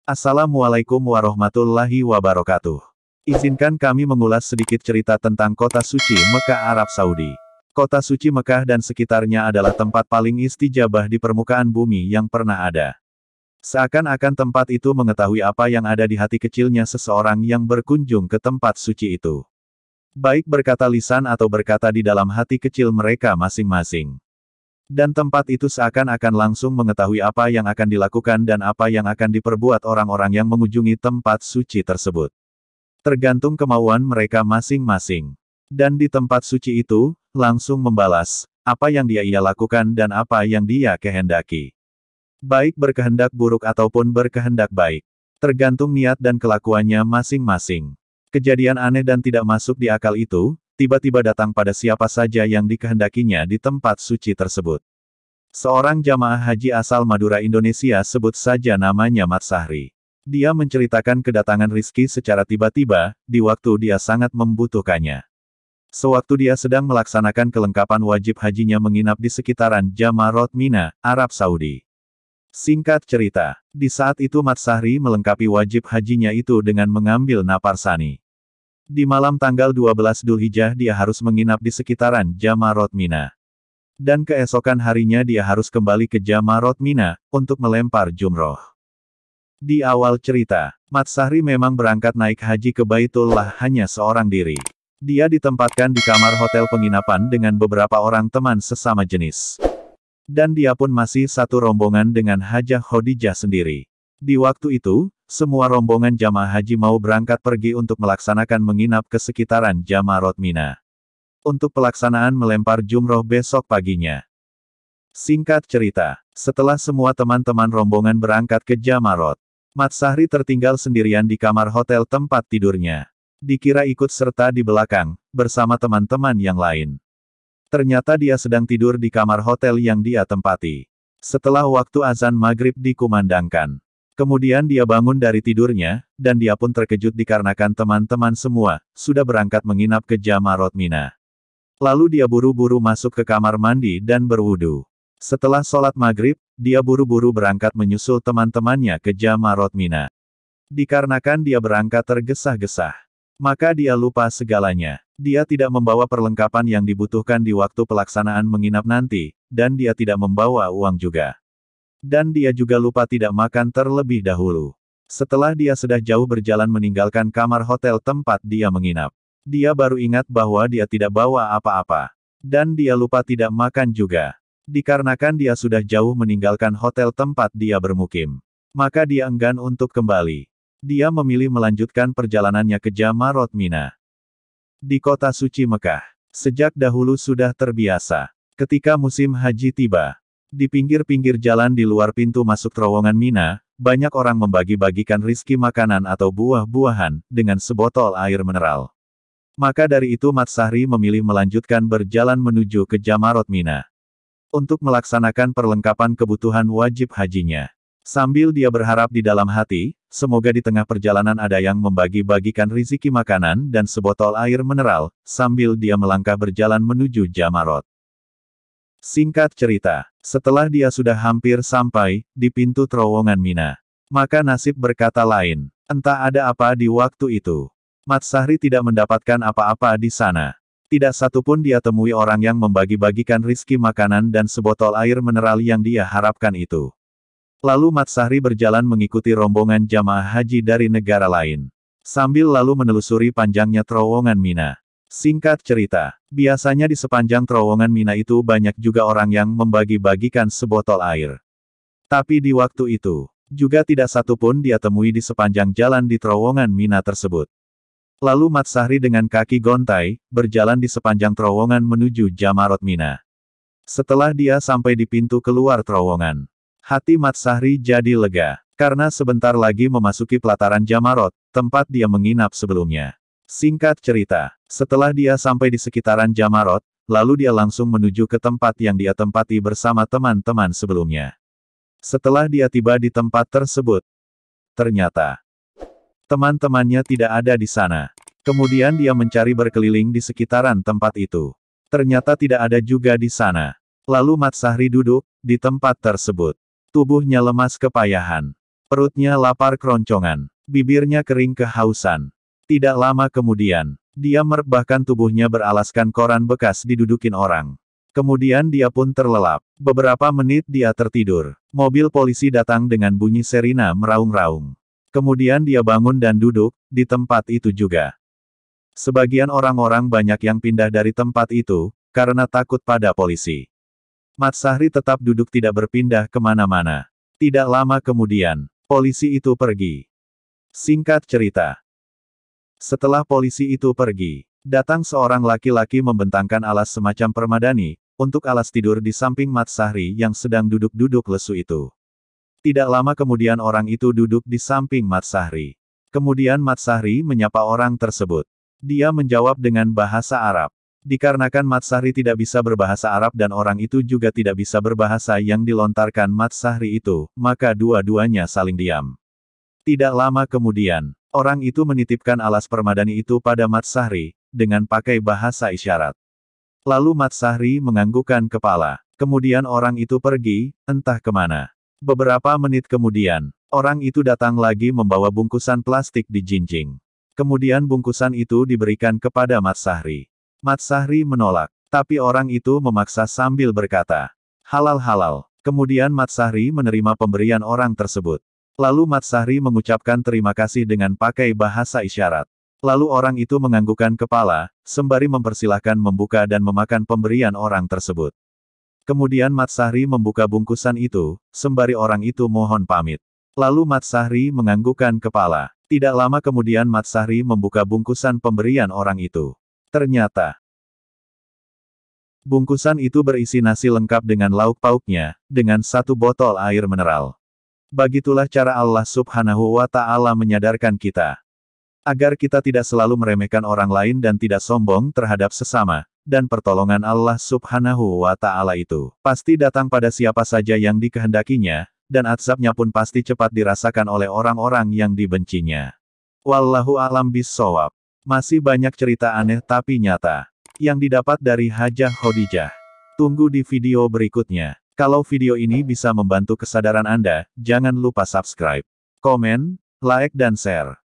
Assalamualaikum warahmatullahi wabarakatuh. Izinkan kami mengulas sedikit cerita tentang kota suci Mekah, Arab Saudi. Kota suci Mekah dan sekitarnya adalah tempat paling istijabah di permukaan bumi yang pernah ada. Seakan-akan tempat itu mengetahui apa yang ada di hati kecilnya seseorang yang berkunjung ke tempat suci itu. Baik berkata lisan atau berkata di dalam hati kecil mereka masing-masing. Dan tempat itu seakan-akan langsung mengetahui apa yang akan dilakukan dan apa yang akan diperbuat orang-orang yang mengunjungi tempat suci tersebut. Tergantung kemauan mereka masing-masing. Dan di tempat suci itu, langsung membalas, apa yang ia lakukan dan apa yang dia kehendaki. Baik berkehendak buruk ataupun berkehendak baik. Tergantung niat dan kelakuannya masing-masing. Kejadian aneh dan tidak masuk di akal itu, tiba-tiba datang pada siapa saja yang dikehendakinya di tempat suci tersebut. Seorang jamaah haji asal Madura, Indonesia, sebut saja namanya Mat Sahri. Dia menceritakan kedatangan rizki secara tiba-tiba, di waktu dia sangat membutuhkannya. Sewaktu dia sedang melaksanakan kelengkapan wajib hajinya menginap di sekitaran Jamarot Mina, Arab Saudi. Singkat cerita, di saat itu Mat Sahri melengkapi wajib hajinya itu dengan mengambil napar sani. Di malam tanggal 12 Dzulhijjah dia harus menginap di sekitaran Jamarot Mina. Dan keesokan harinya dia harus kembali ke Jamarot Mina, untuk melempar jumroh. Di awal cerita, Mat Sahri memang berangkat naik haji ke Baitullah hanya seorang diri. Dia ditempatkan di kamar hotel penginapan dengan beberapa orang teman sesama jenis. Dan dia pun masih satu rombongan dengan Hajah Khadijah sendiri. Di waktu itu, semua rombongan jamaah haji mau berangkat pergi untuk melaksanakan menginap ke sekitaran Jamarot Mina. Untuk pelaksanaan melempar jumroh besok paginya. Singkat cerita, setelah semua teman-teman rombongan berangkat ke Jamarot, Mat Sahri tertinggal sendirian di kamar hotel tempat tidurnya. Dikira ikut serta di belakang, bersama teman-teman yang lain. Ternyata dia sedang tidur di kamar hotel yang dia tempati. Setelah waktu azan maghrib dikumandangkan. Kemudian dia bangun dari tidurnya, dan dia pun terkejut dikarenakan teman-teman semua, sudah berangkat menginap ke Jamarot Mina. Lalu dia buru-buru masuk ke kamar mandi dan berwudu. Setelah sholat maghrib, dia buru-buru berangkat menyusul teman-temannya ke Jamarot Mina. Dikarenakan dia berangkat tergesa-gesa, maka dia lupa segalanya. Dia tidak membawa perlengkapan yang dibutuhkan di waktu pelaksanaan menginap nanti, dan dia tidak membawa uang juga. Dan dia juga lupa tidak makan terlebih dahulu. Setelah dia sudah jauh berjalan meninggalkan kamar hotel tempat dia menginap, dia baru ingat bahwa dia tidak bawa apa-apa. Dan dia lupa tidak makan juga. Dikarenakan dia sudah jauh meninggalkan hotel tempat dia bermukim. Maka dia enggan untuk kembali. Dia memilih melanjutkan perjalanannya ke Jamarot Mina. Di kota suci Mekah, sejak dahulu sudah terbiasa. Ketika musim haji tiba, di pinggir-pinggir jalan di luar pintu masuk terowongan Mina, banyak orang membagi-bagikan rizki makanan atau buah-buahan, dengan sebotol air mineral. Maka dari itu Mat Sahri memilih melanjutkan berjalan menuju ke Jamarot Mina. Untuk melaksanakan perlengkapan kebutuhan wajib hajinya. Sambil dia berharap di dalam hati, semoga di tengah perjalanan ada yang membagi-bagikan rizki makanan dan sebotol air mineral, sambil dia melangkah berjalan menuju Jamarot. Singkat cerita, setelah dia sudah hampir sampai di pintu terowongan Mina, maka nasib berkata lain. Entah ada apa di waktu itu. Mat Sahri tidak mendapatkan apa-apa di sana. Tidak satupun dia temui orang yang membagi-bagikan rizki makanan dan sebotol air mineral yang dia harapkan itu. Lalu Mat Sahri berjalan mengikuti rombongan jamaah haji dari negara lain. Sambil lalu menelusuri panjangnya terowongan Mina. Singkat cerita, biasanya di sepanjang terowongan Mina itu banyak juga orang yang membagi-bagikan sebotol air. Tapi di waktu itu, juga tidak satupun dia temui di sepanjang jalan di terowongan Mina tersebut. Lalu Mat Sahri dengan kaki gontai, berjalan di sepanjang terowongan menuju Jamarot Mina. Setelah dia sampai di pintu keluar terowongan, hati Mat Sahri jadi lega, karena sebentar lagi memasuki pelataran Jamarot, tempat dia menginap sebelumnya. Singkat cerita, setelah dia sampai di sekitaran Jamarot, lalu dia langsung menuju ke tempat yang dia tempati bersama teman-teman sebelumnya. Setelah dia tiba di tempat tersebut, ternyata teman-temannya tidak ada di sana. Kemudian dia mencari berkeliling di sekitaran tempat itu. Ternyata tidak ada juga di sana. Lalu Mat Sahri duduk di tempat tersebut. Tubuhnya lemas kepayahan. Perutnya lapar keroncongan. Bibirnya kering kehausan. Tidak lama kemudian, dia merebahkan tubuhnya beralaskan koran bekas didudukin orang. Kemudian dia pun terlelap. Beberapa menit dia tertidur. Mobil polisi datang dengan bunyi sirena meraung-raung. Kemudian dia bangun dan duduk di tempat itu juga. Sebagian orang-orang banyak yang pindah dari tempat itu, karena takut pada polisi. Mat Sahri tetap duduk tidak berpindah kemana-mana. Tidak lama kemudian, polisi itu pergi. Singkat cerita. Setelah polisi itu pergi, datang seorang laki-laki membentangkan alas semacam permadani, untuk alas tidur di samping Mat Sahri yang sedang duduk-duduk lesu itu. Tidak lama kemudian orang itu duduk di samping Mat Sahri. Kemudian Mat Sahri menyapa orang tersebut. Dia menjawab dengan bahasa Arab. Dikarenakan Mat Sahri tidak bisa berbahasa Arab dan orang itu juga tidak bisa berbahasa yang dilontarkan Mat Sahri itu, maka dua-duanya saling diam. Tidak lama kemudian, orang itu menitipkan alas permadani itu pada Mat Sahri, dengan pakai bahasa isyarat. Lalu Mat Sahri menganggukkan kepala. Kemudian orang itu pergi, entah kemana. Beberapa menit kemudian, orang itu datang lagi membawa bungkusan plastik dijinjing. Kemudian bungkusan itu diberikan kepada Mat Sahri. Mat Sahri menolak, tapi orang itu memaksa sambil berkata, "Halal-halal." Kemudian Mat Sahri menerima pemberian orang tersebut. Lalu Mat Sahri mengucapkan terima kasih dengan pakai bahasa isyarat. Lalu orang itu menganggukkan kepala, sembari mempersilahkan membuka dan memakan pemberian orang tersebut. Kemudian Mat Sahri membuka bungkusan itu, sembari orang itu mohon pamit. Lalu Mat Sahri menganggukkan kepala. Tidak lama kemudian Mat Sahri membuka bungkusan pemberian orang itu. Ternyata, bungkusan itu berisi nasi lengkap dengan lauk pauknya, dengan satu botol air mineral. Begitulah cara Allah Subhanahu wa Ta'ala menyadarkan kita. Agar kita tidak selalu meremehkan orang lain dan tidak sombong terhadap sesama, dan pertolongan Allah Subhanahu wa Ta'ala itu pasti datang pada siapa saja yang dikehendakinya, dan azabnya pun pasti cepat dirasakan oleh orang-orang yang dibencinya. Wallahu a'lam bishawab. Masih banyak cerita aneh tapi nyata yang didapat dari Hajah Khadijah. Tunggu di video berikutnya. Kalau video ini bisa membantu kesadaran Anda, jangan lupa subscribe, komen, like dan share.